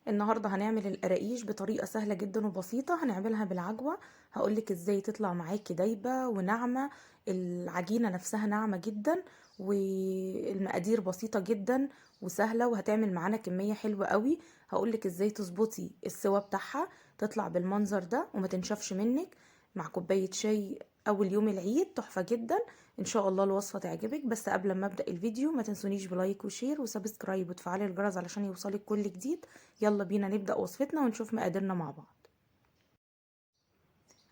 النهاردة هنعمل القراقيش بطريقة سهلة جدا وبسيطة. هنعملها بالعجوة. هقولك ازاي تطلع معاكي دايبة وناعمة. العجينة نفسها ناعمة جدا، والمقادير بسيطة جدا وسهلة، وهتعمل معانا كمية حلوة قوي. هقولك ازاي تظبطي السوا بتاعها تطلع بالمنظر ده وما تنشفش منك مع كوباية شاي اول يوم العيد. تحفة جدا. ان شاء الله الوصفة تعجبك. بس قبل ما ابدأ الفيديو ما تنسونيش بلايك وشير وسبسكرايب وتفعلي الجرس علشان يوصلك كل جديد. يلا بينا نبدأ وصفتنا ونشوف مقاديرنا مع بعض.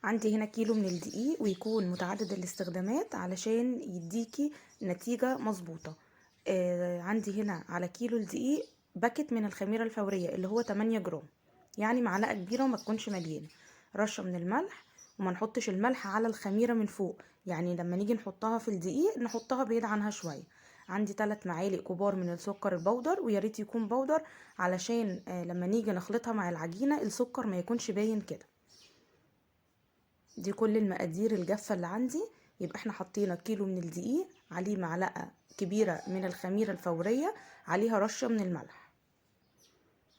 عندي هنا كيلو من الدقيق، ويكون متعدد الاستخدامات علشان يديكي نتيجة مظبوطة. عندي هنا على كيلو الدقيق باكت من الخميرة الفورية اللي هو 8 جرام، يعني معلقة كبيرة وما تكونش مليانة. رشة من الملح، وما نحطش الملح على الخميرة من فوق، يعني لما نيجي نحطها في الدقيق نحطها بعيد عنها شوية. عندي 3 معالق كبار من السكر البودر، وياريت يكون بودر علشان لما نيجي نخلطها مع العجينة السكر ما يكونش باين كده. دي كل المقادير الجافة اللي عندي. يبقى احنا حطينا كيلو من الدقيق، عليه معلقة كبيرة من الخميرة الفورية، عليها رشة من الملح.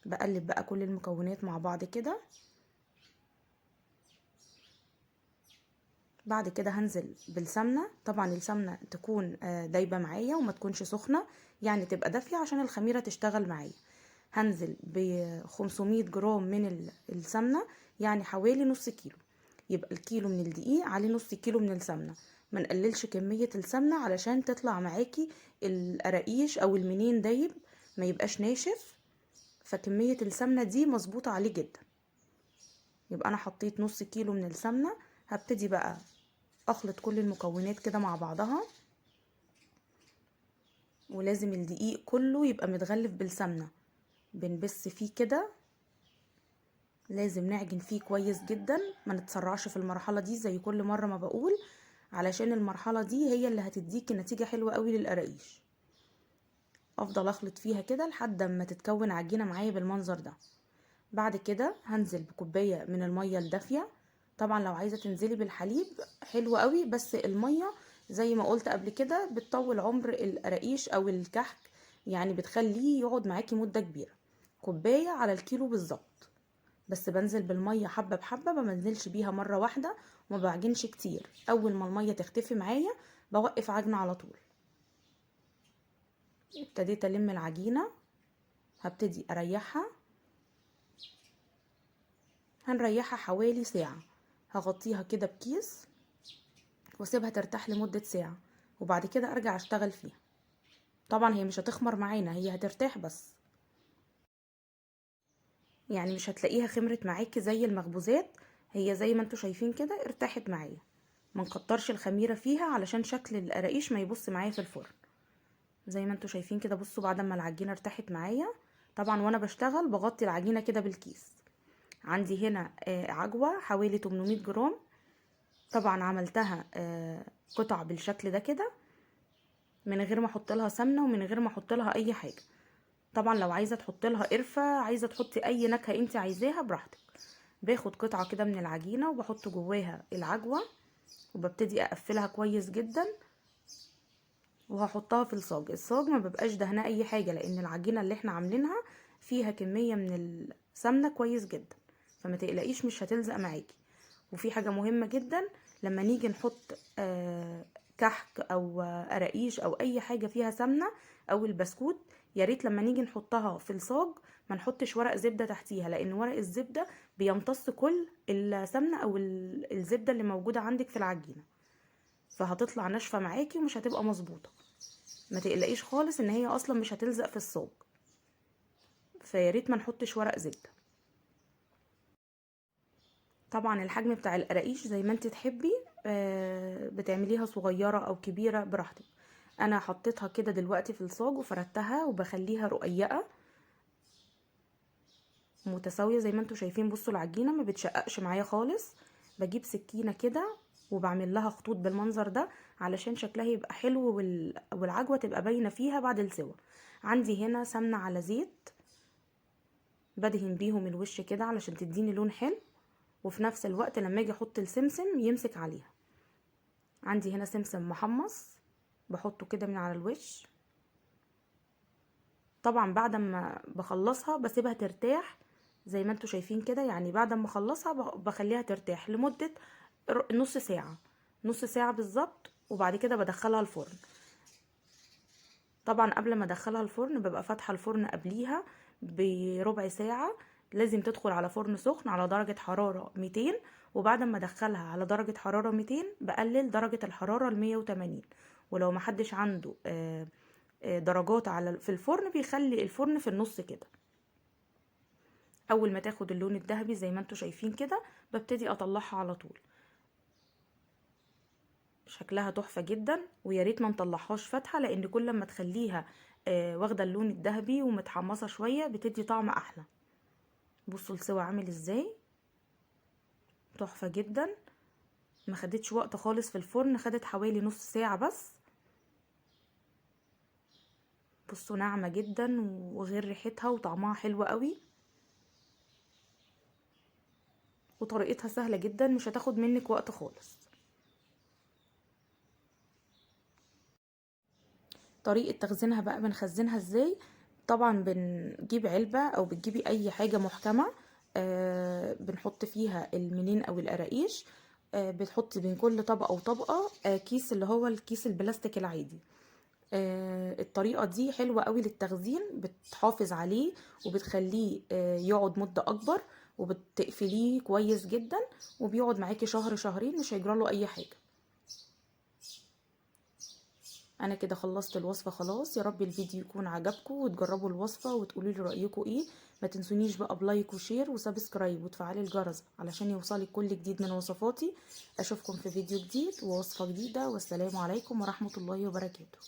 بقلب بقى كل المكونات مع بعض كده. بعد كده هنزل بالسمنة. طبعا السمنة تكون دايبة معايا وما تكونش سخنة، يعني تبقى دافية عشان الخميرة تشتغل معايا. هنزل ب 500 جرام من السمنة، يعني حوالي نص كيلو. يبقى الكيلو من الدقيق عليه نص كيلو من السمنة. ما نقللش كمية السمنة علشان تطلع معاكي القراقيش او المنين دايب، ما يبقاش ناشف. فكمية السمنة دي مظبوطة عليه جدا. يبقى انا حطيت نص كيلو من السمنة. هبتدي بقى اخلط كل المكونات كده مع بعضها، ولازم الدقيق كله يبقى متغلف بالسمنة. بنبس فيه كده، لازم نعجن فيه كويس جدا. ما نتسرعش في المرحلة دي زي كل مرة ما بقول، علشان المرحلة دي هي اللي هتديكي نتيجة حلوة قوي للقراقيش. افضل اخلط فيها كده لحد ما تتكون عجينة معايا بالمنظر ده. بعد كده هنزل بكوباية من المية الدافية. طبعا لو عايزة تنزلي بالحليب حلو قوي، بس المية زي ما قلت قبل كده بتطول عمر القراقيش او الكحك، يعني بتخليه يقعد معاكي مدة كبيرة. كوباية على الكيلو بالظبط. بس بنزل بالمية حبة بحبة، ما بنزلش بيها مرة واحدة، وما بعجنش كتير. اول ما المية تختفي معايا بوقف عجن على طول. ابتديت الم العجينة، هبتدي اريحها. هنريحها حوالي ساعة. هغطيها كده بكيس واسيبها ترتاح لمدة ساعة، وبعد كده ارجع اشتغل فيها. طبعا هي مش هتخمر معانا، هي هترتاح بس، يعني مش هتلاقيها خمرت معاكي زي المخبوزات. هي زي ما انتوا شايفين كده ارتاحت معايا. ما نكترش الخميرة فيها علشان شكل القراقيش ما يبص معايا في الفرن. زي ما انتوا شايفين كده، بصوا بعد ما العجينة ارتاحت معايا. طبعا وانا بشتغل بغطي العجينة كده بالكيس. عندي هنا عجوة حوالي 800 جرام. طبعا عملتها قطع بالشكل ده كده، من غير ما احط لها سمنة ومن غير ما احط لها اي حاجة. طبعا لو عايزة تحط لها قرفة، عايزة تحطي اي نكهة انت عايزاها براحتك. باخد قطعة كده من العجينة وبحط جواها العجوة، وببتدي اقفلها كويس جدا، وهحطها في الصاج. الصاج ما ببقاش دهناه اي حاجة، لان العجينة اللي احنا عاملينها فيها كمية من السمنة كويس جدا، فما تقلقيش مش هتلزق معاكي. وفي حاجة مهمة جدا، لما نيجي نحط كحك او قراقيش او اي حاجة فيها سمنة او البسكوت، يا ريت لما نيجي نحطها في الصاج ما نحطش ورق زبدة تحتيها، لان ورق الزبدة بيمتص كل السمنة او الزبدة اللي موجودة عندك في العجينة، فهتطلع ناشفة معاكي ومش هتبقى مظبوطة. ما تقلقيش خالص ان هي اصلا مش هتلزق في الصاج، فياريت ما نحطش ورق زبدة. طبعا الحجم بتاع القراقيش زي ما انت تحبي، بتعمليها صغيرة او كبيرة براحتك. انا حطيتها كده دلوقتي في الصاج وفردتها وبخليها رقيقة متساوية زي ما انتوا شايفين. بصوا العجينة ما بتشققش معايا خالص. بجيب سكينة كده وبعمل لها خطوط بالمنظر ده علشان شكلها يبقى حلو، والعجوة تبقى باينة فيها بعد السوا. عندي هنا سمنة على زيت، بدهن بيهم الوش كده علشان تديني لون حلو، وفي نفس الوقت لما اجي احط السمسم يمسك عليها. عندي هنا سمسم محمص بحطه كده من على الوش. طبعا بعد ما بخلصها بسيبها ترتاح زي ما انتوا شايفين كده. يعني بعد ما اخلصها بخليها ترتاح لمدة نص ساعة، نص ساعة بالظبط، وبعد كده بدخلها الفرن. طبعا قبل ما ادخلها الفرن ببقى فاتحة الفرن قبليها بربع ساعة. لازم تدخل على فرن سخن على درجة حرارة 200، وبعد ما ادخلها على درجة حرارة 200 بقلل درجة الحرارة ل 180. ولو محدش عنده درجات في الفرن بيخلي الفرن في النص كده. اول ما تاخد اللون الذهبي زي ما انتوا شايفين كده ببتدي اطلعها على طول. شكلها تحفة جدا، ويا ريت ما نطلعهاش فاتحة، لان كل ما تخليها واخدة اللون الذهبي ومتحمصة شوية بتدي طعم احلى. بصوا السوا عامل ازاي، تحفة جدا. ما خدتش وقت خالص في الفرن، خدت حوالي نص ساعة بس. بصوا ناعمة جدا، وغير ريحتها وطعمها حلو قوي، وطريقتها سهلة جدا مش هتاخد منك وقت خالص. طريقة تخزينها بقى بنخزنها ازاي؟ طبعا بنجيب علبة او بتجيبي اي حاجة محكمة، بنحط فيها المنين او القراقيش. بتحطي بين كل طبقة وطبقة كيس، اللي هو الكيس البلاستيك العادي. الطريقة دي حلوة قوي للتخزين، بتحافظ عليه وبتخليه يقعد مدة اكبر، وبتقفليه كويس جدا، وبيقعد معاكي شهر شهرين مش هيجراله اي حاجة. انا كده خلصت الوصفة خلاص. يا رب الفيديو يكون عجبكم وتجربوا الوصفة وتقولوا لي رأيكم ايه. ما تنسونيش بقى بلايك وشير وسبسكرايب وتفعلي الجرس علشان يوصلك كل جديد من وصفاتي. اشوفكم في فيديو جديد ووصفة جديدة، والسلام عليكم ورحمة الله وبركاته.